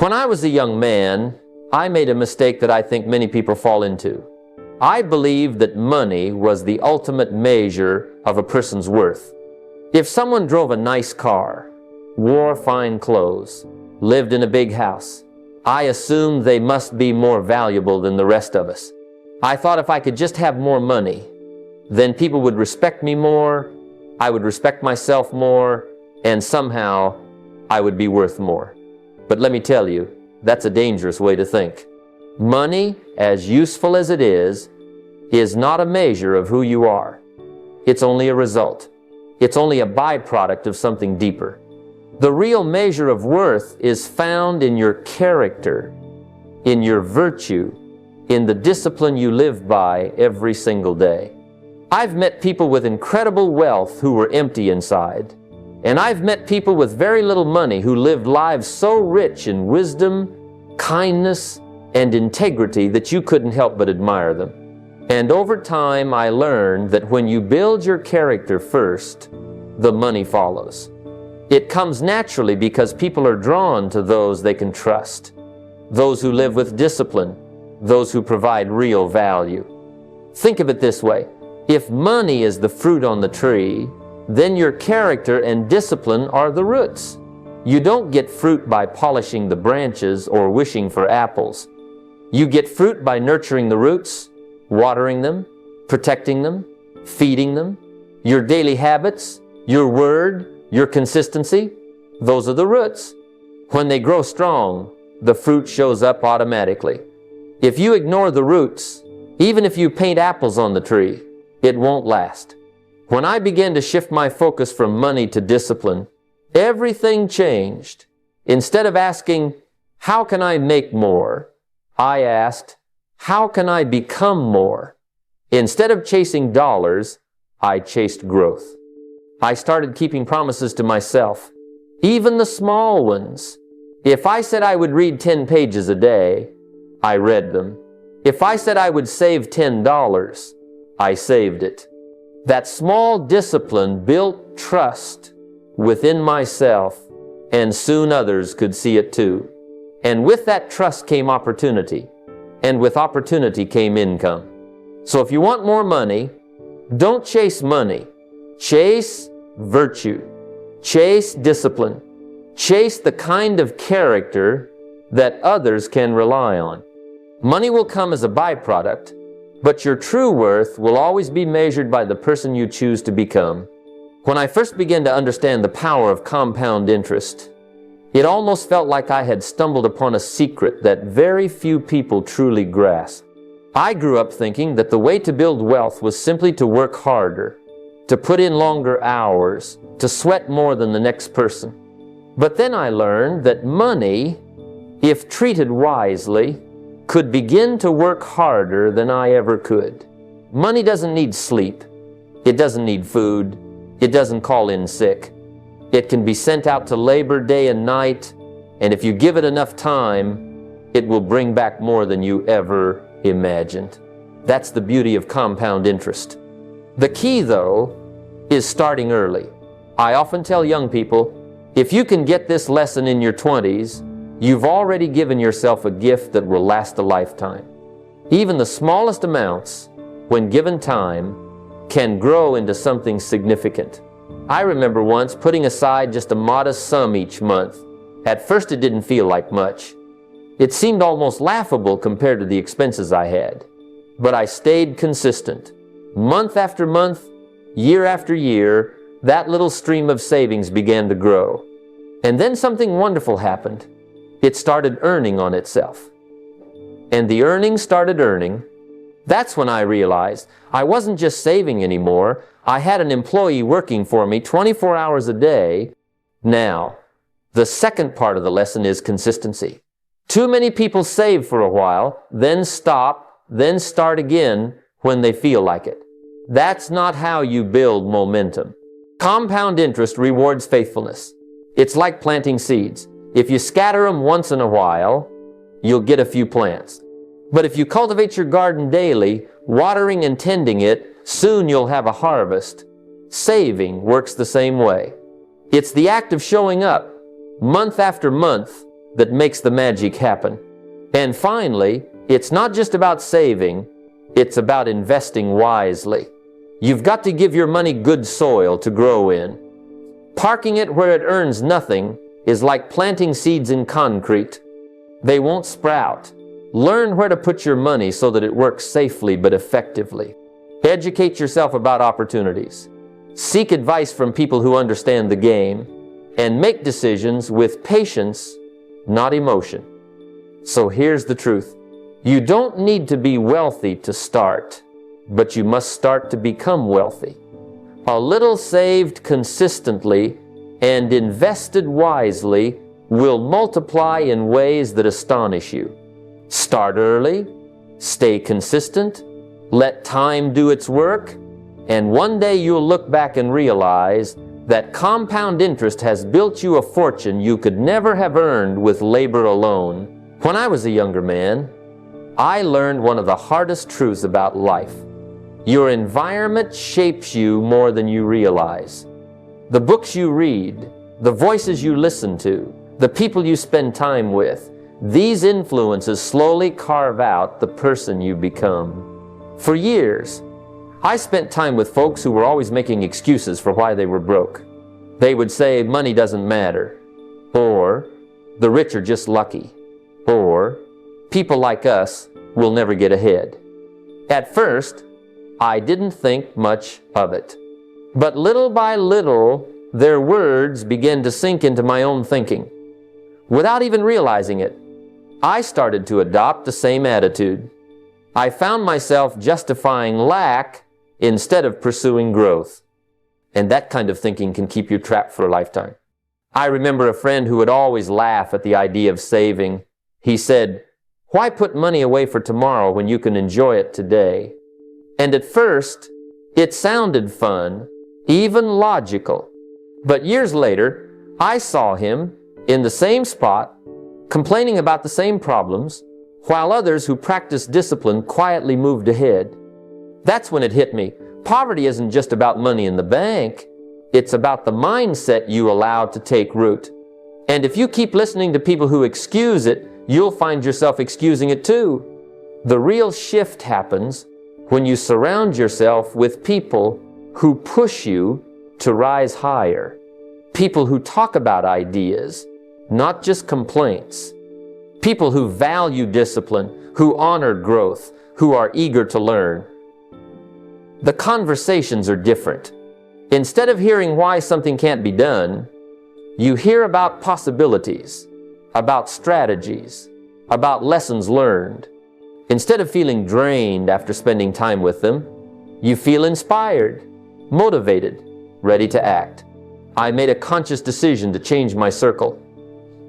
When I was a young man, I made a mistake that I think many people fall into. I believed that money was the ultimate measure of a person's worth. If someone drove a nice car, wore fine clothes, lived in a big house, I assumed they must be more valuable than the rest of us. I thought if I could just have more money, then people would respect me more, I would respect myself more, and somehow I would be worth more. But let me tell you, that's a dangerous way to think. Money, as useful as it is not a measure of who you are. It's only a result. It's only a byproduct of something deeper. The real measure of worth is found in your character, in your virtue, in the discipline you live by every single day. I've met people with incredible wealth who were empty inside, and I've met people with very little money who lived lives so rich in wisdom, kindness, and integrity that you couldn't help but admire them. And over time, I learned that when you build your character first, the money follows. It comes naturally because people are drawn to those they can trust, those who live with discipline, those who provide real value. Think of it this way. If money is the fruit on the tree, then your character and discipline are the roots. You don't get fruit by polishing the branches or wishing for apples. You get fruit by nurturing the roots, watering them, protecting them, feeding them. Your daily habits, your word, your consistency, those are the roots. When they grow strong, the fruit shows up automatically. If you ignore the roots, even if you paint apples on the tree, it won't last. When I began to shift my focus from money to discipline, everything changed. Instead of asking, how can I make more? I asked, how can I become more? Instead of chasing dollars, I chased growth. I started keeping promises to myself, even the small ones. If I said I would read 10 pages a day, I read them. If I said I would save $10, I saved it. That small discipline built trust within myself, and soon others could see it too. And with that trust came opportunity, and with opportunity came income. So if you want more money, don't chase money. Chase virtue. Chase discipline. Chase the kind of character that others can rely on. Money will come as a byproduct, but your true worth will always be measured by the person you choose to become. When I first began to understand the power of compound interest, it almost felt like I had stumbled upon a secret that very few people truly grasp. I grew up thinking that the way to build wealth was simply to work harder, to put in longer hours, to sweat more than the next person. But then I learned that money, if treated wisely, could begin to work harder than I ever could. Money doesn't need sleep. It doesn't need food. It doesn't call in sick. It can be sent out to labor day and night, and if you give it enough time, it will bring back more than you ever imagined. That's the beauty of compound interest. The key, though, is starting early. I often tell young people, if you can get this lesson in your 20s, you've already given yourself a gift that will last a lifetime. Even the smallest amounts, when given time, can grow into something significant. I remember once putting aside just a modest sum each month. At first it didn't feel like much. It seemed almost laughable compared to the expenses I had. But I stayed consistent. Month after month, year after year, that little stream of savings began to grow. And then something wonderful happened. It started earning on itself. And the earnings started earning. That's when I realized I wasn't just saving anymore. I had an employee working for me 24 hours a day. Now, the second part of the lesson is consistency. Too many people save for a while, then stop, then start again when they feel like it. That's not how you build momentum. Compound interest rewards faithfulness. It's like planting seeds. If you scatter them once in a while, you'll get a few plants. But if you cultivate your garden daily, watering and tending it, soon you'll have a harvest. Saving works the same way. It's the act of showing up month after month that makes the magic happen. And finally, it's not just about saving, it's about investing wisely. You've got to give your money good soil to grow in. Parking it where it earns nothing is like planting seeds in concrete. They won't sprout. Learn where to put your money so that it works safely but effectively. Educate yourself about opportunities. Seek advice from people who understand the game, and make decisions with patience, not emotion. So here's the truth. You don't need to be wealthy to start, but you must start to become wealthy. A little saved consistently and invested wisely will multiply in ways that astonish you. Start early, stay consistent, let time do its work, and one day you'll look back and realize that compound interest has built you a fortune you could never have earned with labor alone. When I was a younger man, I learned one of the hardest truths about life. Your environment shapes you more than you realize. The books you read, the voices you listen to, the people you spend time with, these influences slowly carve out the person you become. For years, I spent time with folks who were always making excuses for why they were broke. They would say money doesn't matter, or the rich are just lucky, or people like us will never get ahead. At first, I didn't think much of it. But little by little, their words began to sink into my own thinking. Without even realizing it, I started to adopt the same attitude. I found myself justifying lack instead of pursuing growth. And that kind of thinking can keep you trapped for a lifetime. I remember a friend who would always laugh at the idea of saving. He said, "Why put money away for tomorrow when you can enjoy it today?" And at first, it sounded fun, even logical. But years later, I saw him in the same spot, complaining about the same problems, while others who practiced discipline quietly moved ahead. That's when it hit me. Poverty isn't just about money in the bank. It's about the mindset you allow to take root. And if you keep listening to people who excuse it, you'll find yourself excusing it too. The real shift happens when you surround yourself with people who push you to rise higher. People who talk about ideas, not just complaints. People who value discipline, who honor growth, who are eager to learn. The conversations are different. Instead of hearing why something can't be done, you hear about possibilities, about strategies, about lessons learned. Instead of feeling drained after spending time with them, you feel inspired, motivated, ready to act. I made a conscious decision to change my circle.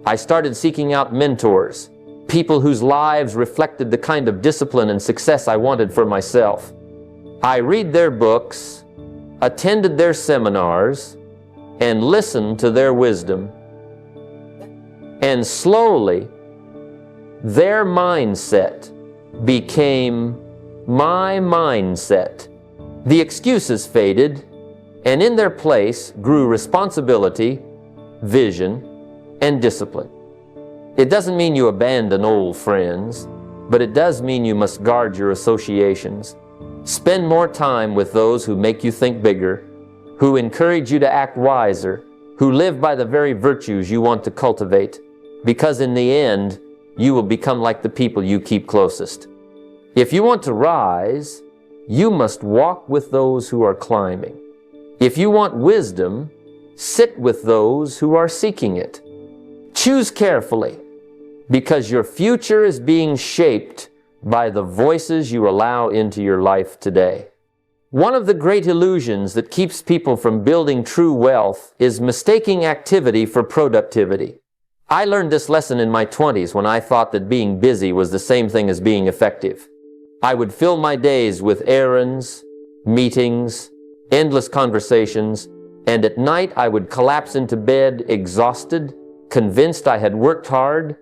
I started seeking out mentors, people whose lives reflected the kind of discipline and success I wanted for myself. I read their books, attended their seminars, and listened to their wisdom. And slowly, their mindset became my mindset. The excuses faded, and in their place grew responsibility, vision, and discipline. It doesn't mean you abandon old friends, but it does mean you must guard your associations. Spend more time with those who make you think bigger, who encourage you to act wiser, who live by the very virtues you want to cultivate, because in the end, you will become like the people you keep closest. If you want to rise, you must walk with those who are climbing. If you want wisdom, sit with those who are seeking it. Choose carefully, because your future is being shaped by the voices you allow into your life today. One of the great illusions that keeps people from building true wealth is mistaking activity for productivity. I learned this lesson in my 20s when I thought that being busy was the same thing as being effective. I would fill my days with errands, meetings, endless conversations, and at night I would collapse into bed exhausted, convinced I had worked hard.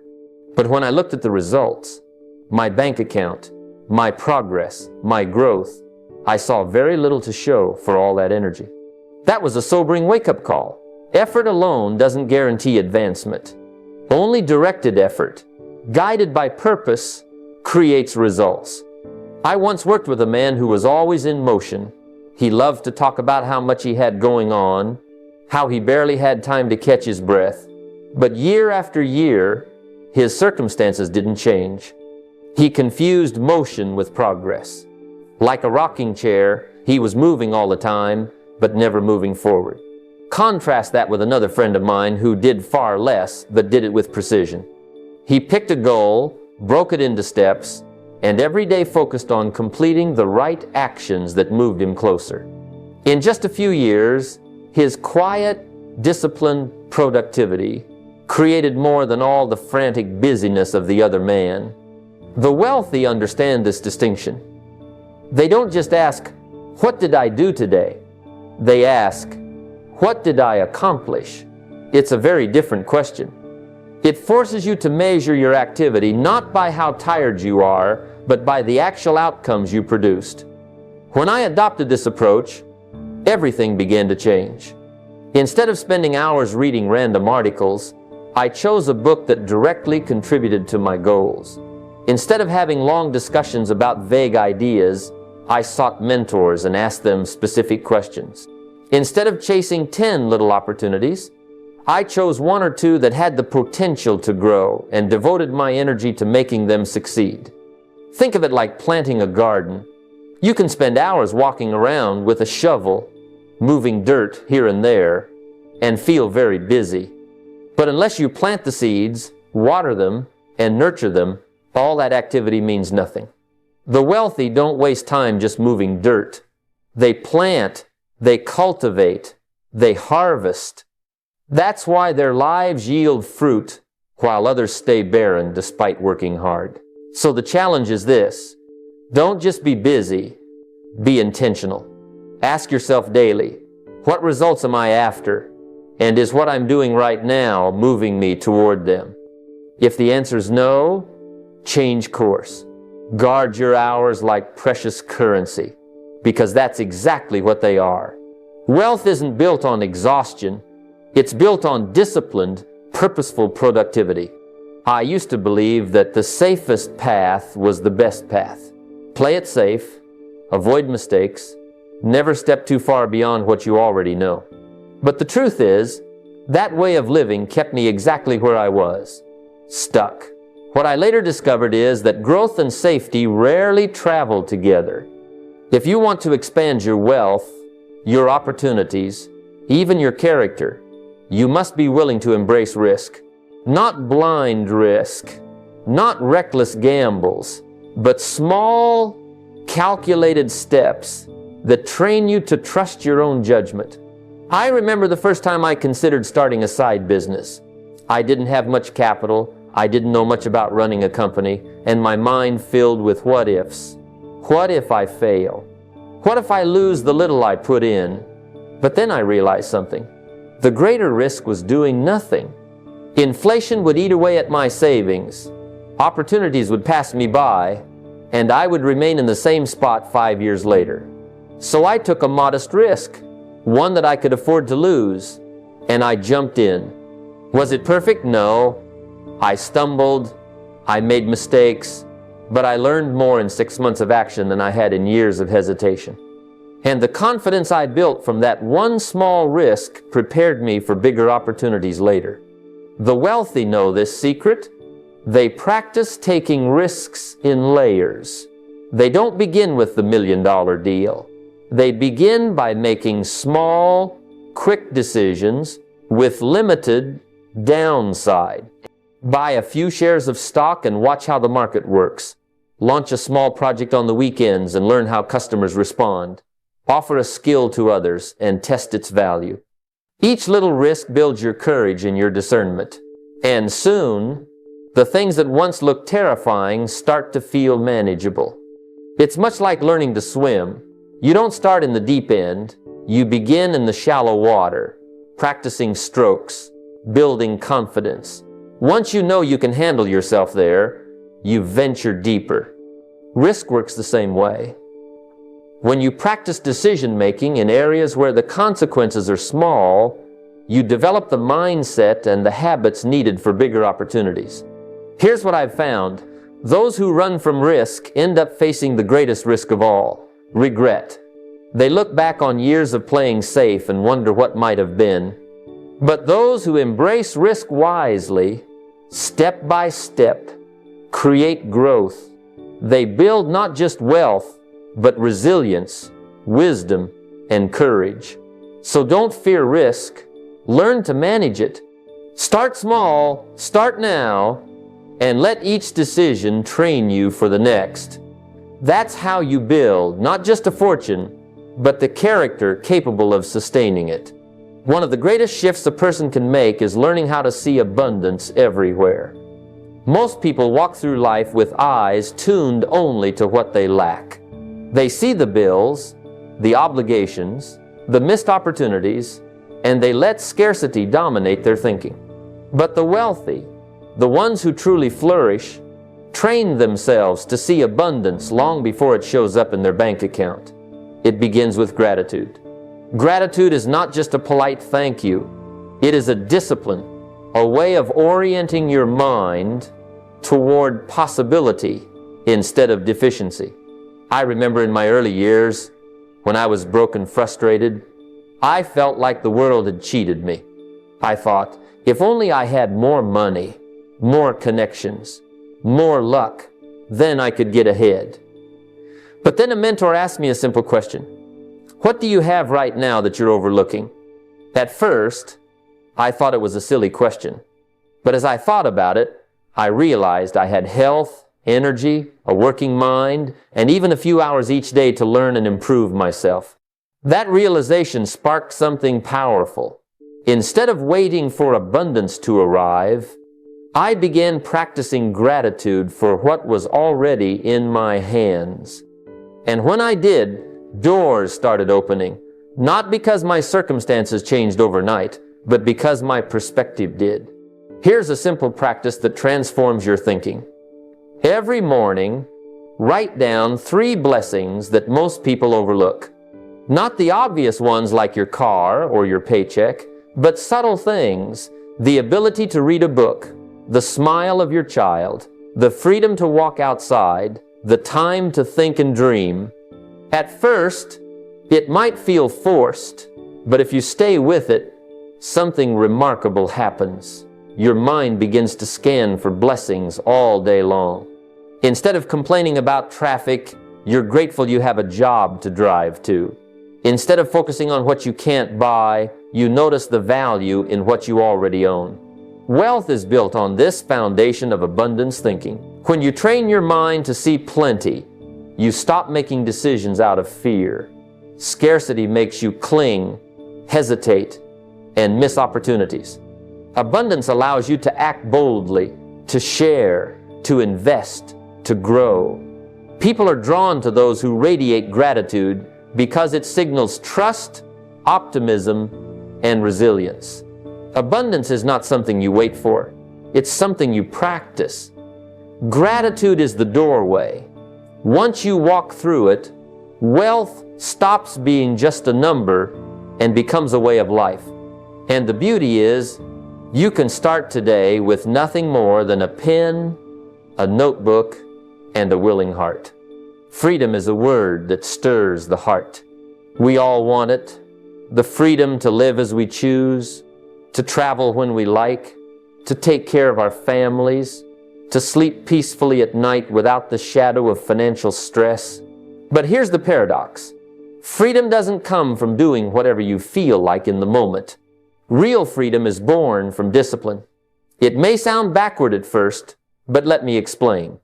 But when I looked at the results, my bank account, my progress, my growth, I saw very little to show for all that energy. That was a sobering wake-up call. Effort alone doesn't guarantee advancement. Only directed effort, guided by purpose, creates results. I once worked with a man who was always in motion. He loved to talk about how much he had going on, how he barely had time to catch his breath. But year after year, his circumstances didn't change. He confused motion with progress. Like a rocking chair, he was moving all the time, but never moving forward. Contrast that with another friend of mine who did far less, but did it with precision. He picked a goal, broke it into steps, and every day focused on completing the right actions that moved him closer. In just a few years, his quiet, disciplined productivity created more than all the frantic busyness of the other man. The wealthy understand this distinction. They don't just ask, "What did I do today?" They ask, "What did I accomplish?" It's a very different question. It forces you to measure your activity not by how tired you are, but by the actual outcomes you produced. When I adopted this approach, everything began to change. Instead of spending hours reading random articles, I chose a book that directly contributed to my goals. Instead of having long discussions about vague ideas, I sought mentors and asked them specific questions. Instead of chasing 10 little opportunities, I chose 1 or 2 that had the potential to grow and devoted my energy to making them succeed. Think of it like planting a garden. You can spend hours walking around with a shovel, moving dirt here and there, and feel very busy. But unless you plant the seeds, water them, and nurture them, all that activity means nothing. The wealthy don't waste time just moving dirt. They plant, they cultivate, they harvest. That's why their lives yield fruit while others stay barren despite working hard. So the challenge is this: don't just be busy, be intentional. Ask yourself daily, what results am I after? And is what I'm doing right now moving me toward them? If the answer is no, change course. Guard your hours like precious currency, because that's exactly what they are. Wealth isn't built on exhaustion. It's built on disciplined, purposeful productivity. I used to believe that the safest path was the best path. Play it safe, avoid mistakes, never step too far beyond what you already know. But the truth is, that way of living kept me exactly where I was, stuck. What I later discovered is that growth and safety rarely travel together. If you want to expand your wealth, your opportunities, even your character, you must be willing to embrace risk. Not blind risk, not reckless gambles, but small, calculated steps that train you to trust your own judgment. I remember the first time I considered starting a side business. I didn't have much capital, I didn't know much about running a company, and my mind filled with what ifs. What if I fail? What if I lose the little I put in? But then I realized something. The greater risk was doing nothing. Inflation would eat away at my savings. Opportunities would pass me by, and I would remain in the same spot 5 years later. So I took a modest risk, one that I could afford to lose, and I jumped in. Was it perfect? No. I stumbled, I made mistakes, but I learned more in 6 months of action than I had in years of hesitation. And the confidence I built from that one small risk prepared me for bigger opportunities later. The wealthy know this secret. They practice taking risks in layers. They don't begin with the $1 million deal. They begin by making small, quick decisions with limited downside. Buy a few shares of stock and watch how the market works. Launch a small project on the weekends and learn how customers respond. Offer a skill to others and test its value. Each little risk builds your courage and your discernment. And soon, the things that once looked terrifying start to feel manageable. It's much like learning to swim. You don't start in the deep end. You begin in the shallow water, practicing strokes, building confidence. Once you know you can handle yourself there, you venture deeper. Risk works the same way. When you practice decision-making in areas where the consequences are small, you develop the mindset and the habits needed for bigger opportunities. Here's what I've found. Those who run from risk end up facing the greatest risk of all, regret. They look back on years of playing safe and wonder what might have been. But those who embrace risk wisely, step by step, create growth. They build not just wealth, but resilience, wisdom, and courage. So don't fear risk. Learn to manage it. Start small, start now, and let each decision train you for the next. That's how you build not just a fortune, but the character capable of sustaining it. One of the greatest shifts a person can make is learning how to see abundance everywhere. Most people walk through life with eyes tuned only to what they lack. They see the bills, the obligations, the missed opportunities, and they let scarcity dominate their thinking. But the wealthy, the ones who truly flourish, train themselves to see abundance long before it shows up in their bank account. It begins with gratitude. Gratitude is not just a polite thank you. It is a discipline, a way of orienting your mind toward possibility instead of deficiency. I remember in my early years, when I was broke and frustrated, I felt like the world had cheated me. I thought, if only I had more money, more connections, more luck, then I could get ahead. But then a mentor asked me a simple question. What do you have right now that you're overlooking? At first, I thought it was a silly question. But as I thought about it, I realized I had health, energy, a working mind, and even a few hours each day to learn and improve myself. That realization sparked something powerful. Instead of waiting for abundance to arrive, I began practicing gratitude for what was already in my hands. And when I did, doors started opening, not because my circumstances changed overnight, but because my perspective did. Here's a simple practice that transforms your thinking. Every morning, write down 3 blessings that most people overlook. Not the obvious ones like your car or your paycheck, but subtle things, the ability to read a book, the smile of your child, the freedom to walk outside, the time to think and dream. At first, it might feel forced, but if you stay with it, something remarkable happens. Your mind begins to scan for blessings all day long. Instead of complaining about traffic, you're grateful you have a job to drive to. Instead of focusing on what you can't buy, you notice the value in what you already own. Wealth is built on this foundation of abundance thinking. When you train your mind to see plenty, you stop making decisions out of fear. Scarcity makes you cling, hesitate, and miss opportunities. Abundance allows you to act boldly, to share, to invest, to grow. People are drawn to those who radiate gratitude because it signals trust, optimism, and resilience. Abundance is not something you wait for. It's something you practice. Gratitude is the doorway. Once you walk through it, wealth stops being just a number and becomes a way of life. And the beauty is, you can start today with nothing more than a pen, a notebook, and a willing heart. Freedom is a word that stirs the heart. We all want it. The freedom to live as we choose, to travel when we like, to take care of our families, to sleep peacefully at night without the shadow of financial stress. But here's the paradox. Freedom doesn't come from doing whatever you feel like in the moment. Real freedom is born from discipline. It may sound backward at first, but let me explain.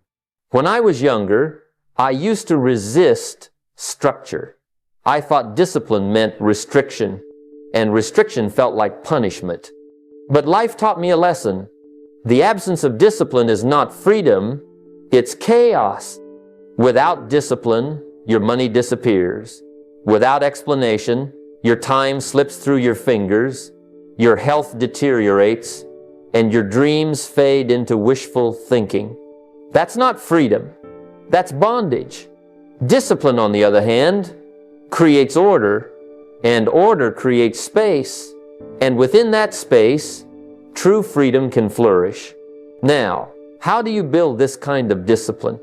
When I was younger, I used to resist structure. I thought discipline meant restriction, and restriction felt like punishment. But life taught me a lesson. The absence of discipline is not freedom, it's chaos. Without discipline, your money disappears. Without explanation, your time slips through your fingers, your health deteriorates, and your dreams fade into wishful thinking. That's not freedom. That's bondage. Discipline, on the other hand, creates order, and order creates space, And within that space, true freedom can flourish. Now, how do you build this kind of discipline?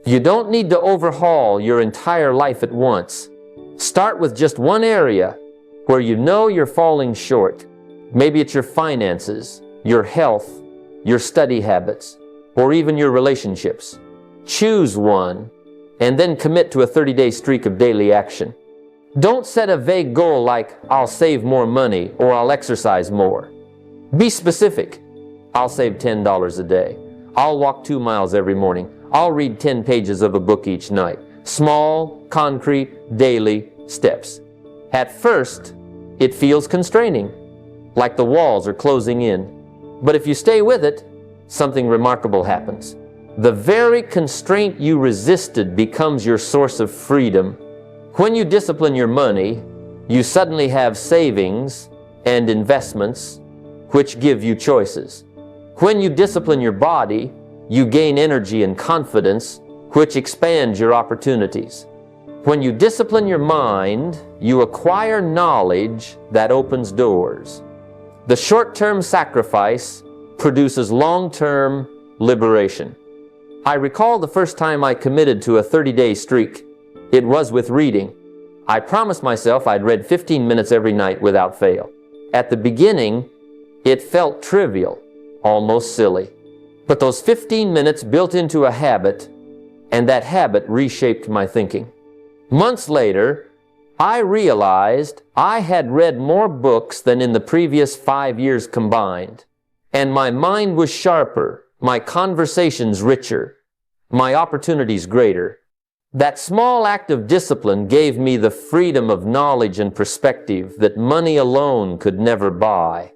You don't need to overhaul your entire life at once. Start with just one area where you know you're falling short. Maybe it's your finances, your health, your study habits, or even your relationships. Choose one and then commit to a 30-day streak of daily action. Don't set a vague goal like, I'll save more money or I'll exercise more. Be specific. I'll save $10 a day. I'll walk 2 miles every morning. I'll read 10 pages of a book each night. Small, concrete, daily steps. At first, it feels constraining, like the walls are closing in. But if you stay with it, something remarkable happens. The very constraint you resisted becomes your source of freedom. When you discipline your money, you suddenly have savings and investments which give you choices. When you discipline your body, you gain energy and confidence which expands your opportunities. When you discipline your mind, you acquire knowledge that opens doors. The short-term sacrifice produces long-term liberation. I recall the first time I committed to a 30-day streak. It was with reading. I promised myself I'd read 15 minutes every night without fail. At the beginning, it felt trivial, almost silly. But those 15 minutes built into a habit, and that habit reshaped my thinking. Months later, I realized I had read more books than in the previous 5 years combined, and my mind was sharper, my conversations richer, my opportunities greater. That small act of discipline gave me the freedom of knowledge and perspective that money alone could never buy.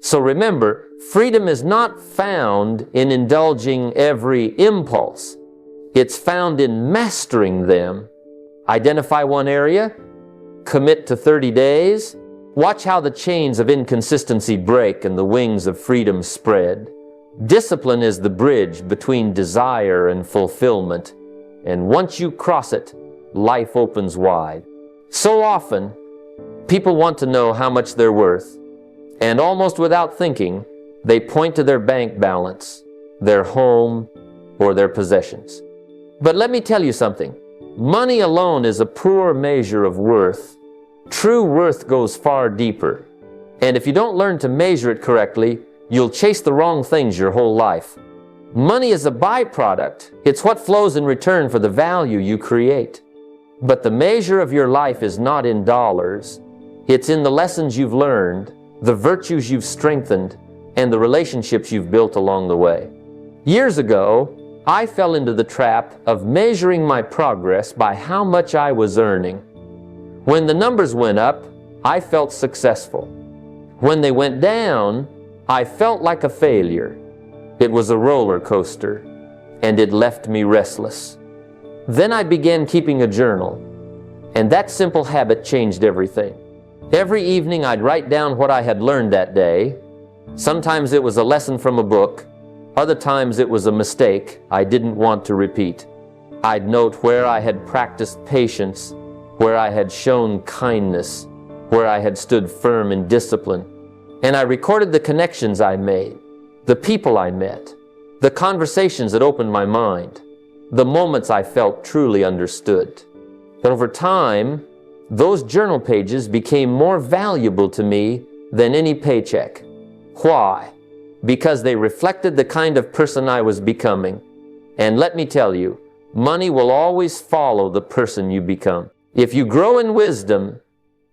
So remember, freedom is not found in indulging every impulse. It's found in mastering them. Identify one area, commit to 30 days, watch how the chains of inconsistency break and the wings of freedom spread. Discipline is the bridge between desire and fulfillment, and once you cross it, life opens wide. So often, people want to know how much they're worth, and almost without thinking, they point to their bank balance, their home, or their possessions. But let me tell you something. Money alone is a poor measure of worth. True worth goes far deeper. And if you don't learn to measure it correctly, you'll chase the wrong things your whole life. Money is a byproduct. It's what flows in return for the value you create. But the measure of your life is not in dollars. It's in the lessons you've learned, the virtues you've strengthened, and the relationships you've built along the way. Years ago, I fell into the trap of measuring my progress by how much I was earning. When the numbers went up, I felt successful. When they went down, I felt like a failure. It was a roller coaster, and it left me restless. Then I began keeping a journal, and that simple habit changed everything. Every evening I'd write down what I had learned that day. Sometimes it was a lesson from a book. Other times it was a mistake I didn't want to repeat. I'd note where I had practiced patience, where I had shown kindness, where I had stood firm in discipline. And I recorded the connections I made, the people I met, the conversations that opened my mind, the moments I felt truly understood. But over time, those journal pages became more valuable to me than any paycheck. Why? Because they reflected the kind of person I was becoming. And let me tell you, money will always follow the person you become. If you grow in wisdom,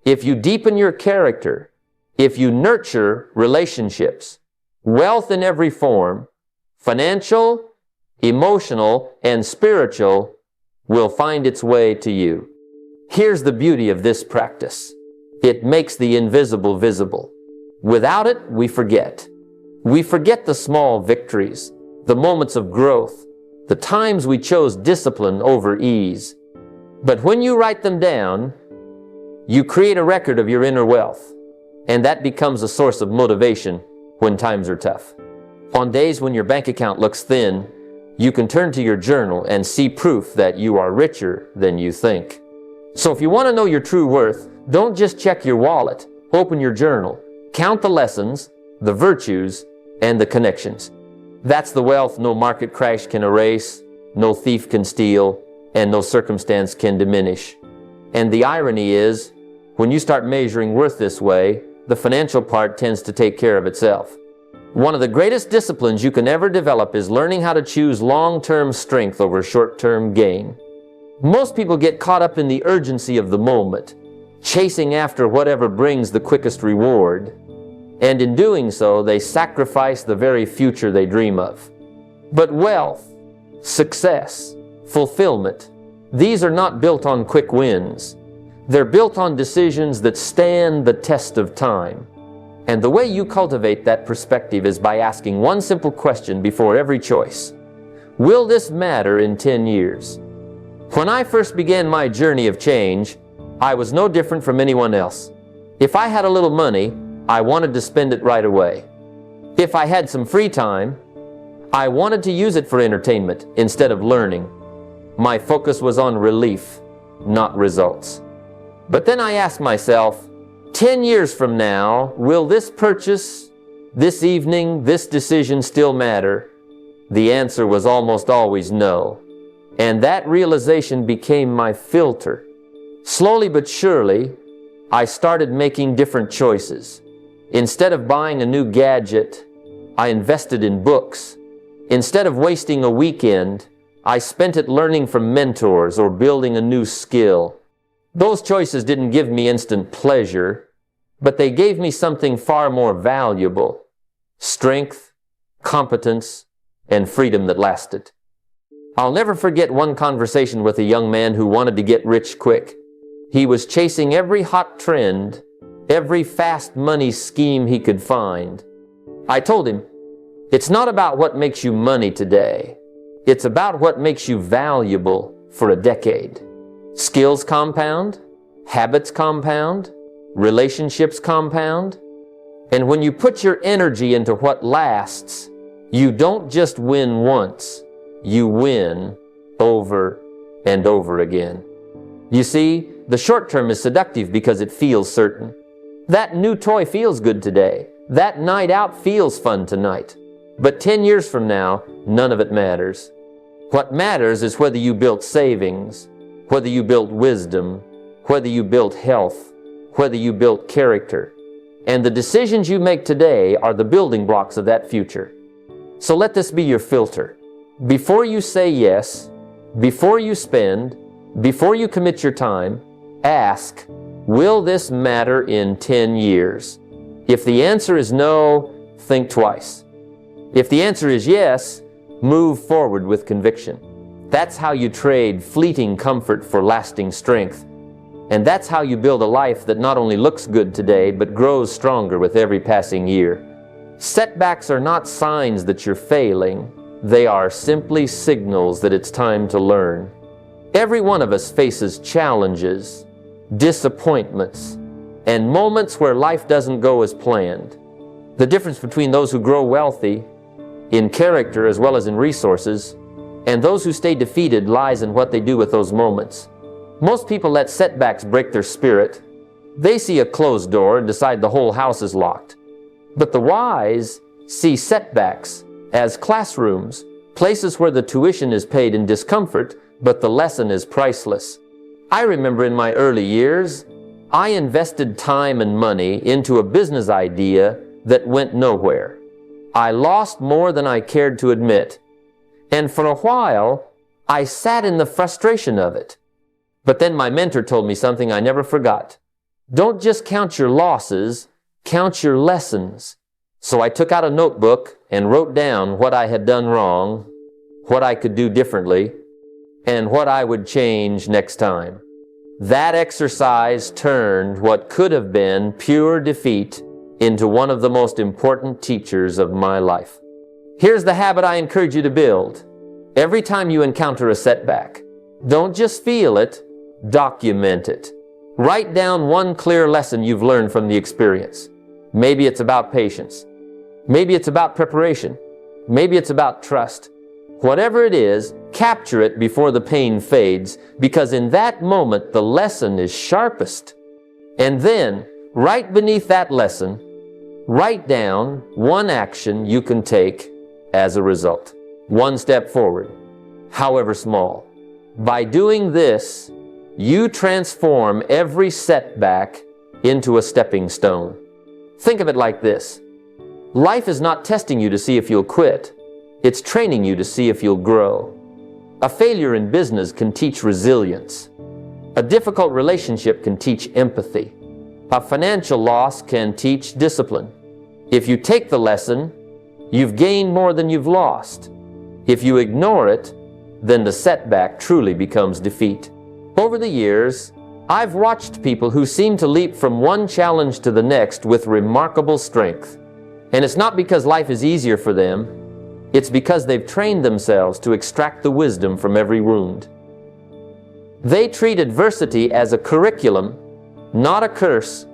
if you deepen your character, if you nurture relationships, wealth in every form, financial, emotional, and spiritual, will find its way to you. Here's the beauty of this practice. It makes the invisible visible. Without it, we forget. We forget the small victories, the moments of growth, the times we chose discipline over ease. But when you write them down, you create a record of your inner wealth, and that becomes a source of motivation when times are tough. On days when your bank account looks thin, you can turn to your journal and see proof that you are richer than you think. So if you want to know your true worth, don't just check your wallet. Open your journal. Count the lessons, the virtues, and the connections. That's the wealth no market crash can erase, no thief can steal, and no circumstance can diminish. And the irony is, when you start measuring worth this way, the financial part tends to take care of itself. One of the greatest disciplines you can ever develop is learning how to choose long-term strength over short-term gain. Most people get caught up in the urgency of the moment, chasing after whatever brings the quickest reward. And in doing so, they sacrifice the very future they dream of. But wealth, success, fulfillment, these are not built on quick wins. They're built on decisions that stand the test of time. And the way you cultivate that perspective is by asking one simple question before every choice. Will this matter in 10 years? When I first began my journey of change, I was no different from anyone else. If I had a little money, I wanted to spend it right away. If I had some free time, I wanted to use it for entertainment instead of learning. My focus was on relief, not results. But then I asked myself, 10 years from now, will this purchase, this evening, this decision still matter? The answer was almost always no. And that realization became my filter. Slowly but surely, I started making different choices. Instead of buying a new gadget, I invested in books. Instead of wasting a weekend, I spent it learning from mentors or building a new skill. Those choices didn't give me instant pleasure, but they gave me something far more valuable: strength, competence, and freedom that lasted. I'll never forget one conversation with a young man who wanted to get rich quick. He was chasing every hot trend, every fast money scheme he could find. I told him, it's not about what makes you money today. It's about what makes you valuable for a decade. Skills compound, habits compound, relationships compound. And when you put your energy into what lasts, you don't just win once, you win over and over again. You see, the short term is seductive because it feels certain. That new toy feels good today. That night out feels fun tonight. But 10 years from now, none of it matters. What matters is whether you built savings, whether you built wisdom, whether you built health, whether you built character. And the decisions you make today are the building blocks of that future. So let this be your filter. Before you say yes, before you spend, before you commit your time, ask, will this matter in 10 years? If the answer is no, think twice. If the answer is yes, move forward with conviction. That's how you trade fleeting comfort for lasting strength. And that's how you build a life that not only looks good today, but grows stronger with every passing year. Setbacks are not signs that you're failing. They are simply signals that it's time to learn. Every one of us faces challenges, disappointments, and moments where life doesn't go as planned. The difference between those who grow wealthy in character as well as in resources and those who stay defeated lies in what they do with those moments. Most people let setbacks break their spirit. They see a closed door and decide the whole house is locked. But the wise see setbacks as classrooms, places where the tuition is paid in discomfort, but the lesson is priceless. I remember in my early years, I invested time and money into a business idea that went nowhere. I lost more than I cared to admit. And for a while, I sat in the frustration of it. But then my mentor told me something I never forgot. Don't just count your losses, count your lessons. So I took out a notebook and wrote down what I had done wrong, what I could do differently, and what I would change next time. That exercise turned what could have been pure defeat into one of the most important teachers of my life. Here's the habit I encourage you to build. Every time you encounter a setback, don't just feel it, document it. Write down one clear lesson you've learned from the experience. Maybe it's about patience. Maybe it's about preparation. Maybe it's about trust. Whatever it is, capture it before the pain fades, because in that moment the lesson is sharpest. And then, right beneath that lesson, Write down one action you can take as a result. One step forward, however small. By doing this, you transform every setback into a stepping stone. Think of it like this. Life is not testing you to see if you'll quit. It's training you to see if you'll grow. A failure in business can teach resilience. A difficult relationship can teach empathy. A financial loss can teach discipline. If you take the lesson, you've gained more than you've lost. If you ignore it, then the setback truly becomes defeat. Over the years, I've watched people who seem to leap from one challenge to the next with remarkable strength. And it's not because life is easier for them, it's because they've trained themselves to extract the wisdom from every wound. They treat adversity as a curriculum, not a curse,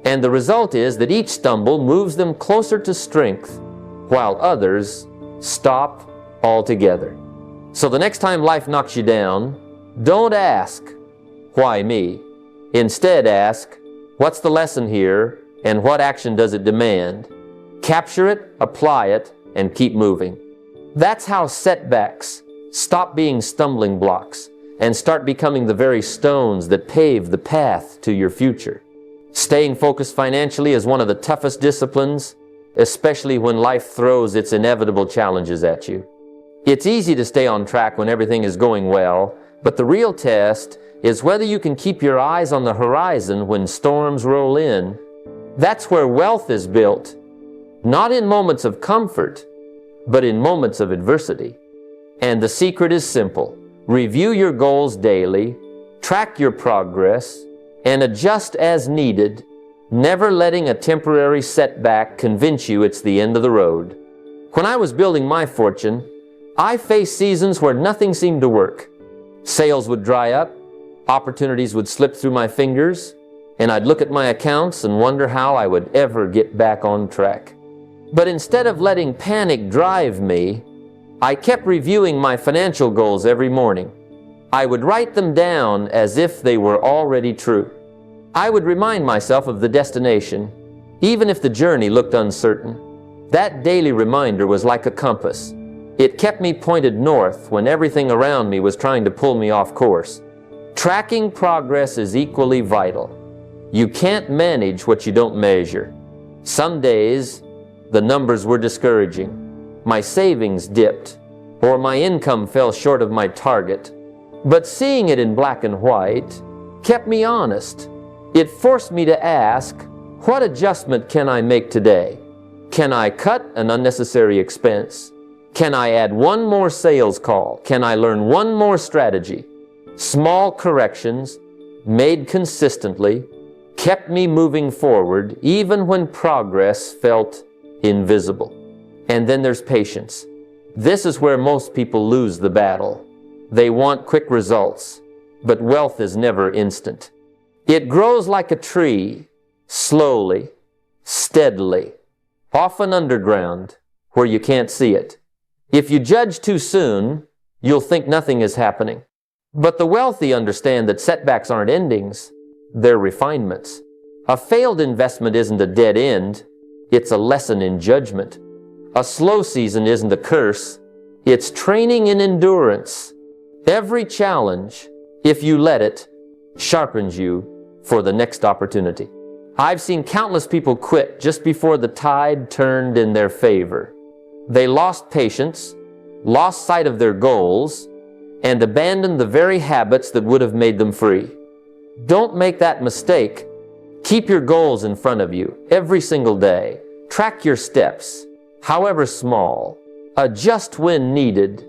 and the result is that each stumble moves them closer to strength, while others stop altogether. So the next time life knocks you down, don't ask, "Why me?" Instead ask, "What's the lesson here, and what action does it demand?" Capture it, apply it, and keep moving. That's how setbacks stop being stumbling blocks and start becoming the very stones that pave the path to your future. Staying focused financially is one of the toughest disciplines, especially when life throws its inevitable challenges at you. It's easy to stay on track when everything is going well, but the real test is whether you can keep your eyes on the horizon when storms roll in. That's where wealth is built, not in moments of comfort, but in moments of adversity. And the secret is simple. Review your goals daily, track your progress, and adjust as needed, never letting a temporary setback convince you it's the end of the road. When I was building my fortune, I faced seasons where nothing seemed to work. Sales would dry up, opportunities would slip through my fingers, and I'd look at my accounts and wonder how I would ever get back on track. But instead of letting panic drive me, I kept reviewing my financial goals every morning. I would write them down as if they were already true. I would remind myself of the destination, even if the journey looked uncertain. That daily reminder was like a compass. It kept me pointed north when everything around me was trying to pull me off course. Tracking progress is equally vital. You can't manage what you don't measure. Some days, the numbers were discouraging. My savings dipped, or my income fell short of my target. But seeing it in black and white kept me honest. It forced me to ask, what adjustment can I make today? Can I cut an unnecessary expense? Can I add one more sales call? Can I learn one more strategy? Small corrections, made consistently, kept me moving forward even when progress felt invisible. And then there's patience. This is where most people lose the battle. They want quick results, but wealth is never instant. It grows like a tree, slowly, steadily, often underground, where you can't see it. If you judge too soon, you'll think nothing is happening. But the wealthy understand that setbacks aren't endings, they're refinements. A failed investment isn't a dead end, it's a lesson in judgment. A slow season isn't a curse, it's training in endurance. Every challenge, if you let it, sharpens you for the next opportunity. I've seen countless people quit just before the tide turned in their favor. They lost patience, lost sight of their goals, and abandoned the very habits that would have made them free. Don't make that mistake. Keep your goals in front of you every single day. Track your steps, however small. Adjust when needed,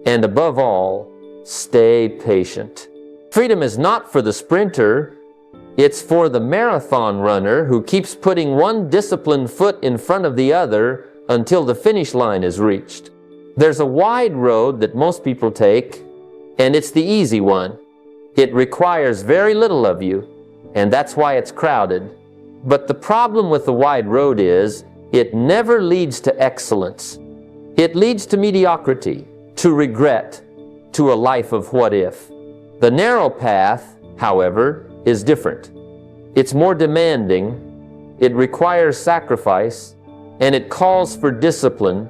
and above all, stay patient. Freedom is not for the sprinter, it's for the marathon runner who keeps putting one disciplined foot in front of the other until the finish line is reached. There's a wide road that most people take, and it's the easy one. It requires very little of you, and that's why it's crowded. But the problem with the wide road is, it never leads to excellence. It leads to mediocrity, to regret, to a life of what if. The narrow path, however, is different. It's more demanding, it requires sacrifice, and it calls for discipline,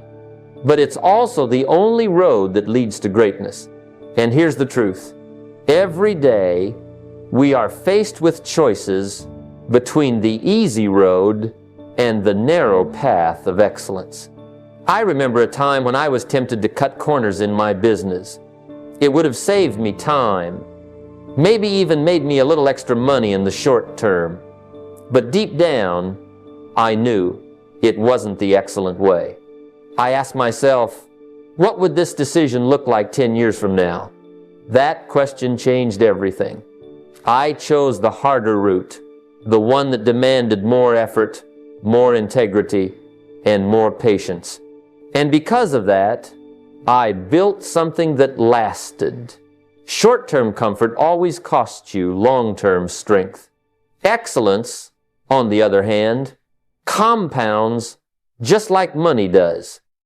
but it's also the only road that leads to greatness. And here's the truth. Every day, we are faced with choices between the easy road and the narrow path of excellence. I remember a time when I was tempted to cut corners in my business. It would have saved me time, maybe even made me a little extra money in the short term. But deep down, I knew it wasn't the excellent way. I asked myself, what would this decision look like 10 years from now? That question changed everything. I chose the harder route, the one that demanded more effort, more integrity, and more patience. And because of that, I built something that lasted. Short-term comfort always costs you long-term strength. Excellence, on the other hand, compounds just like money does.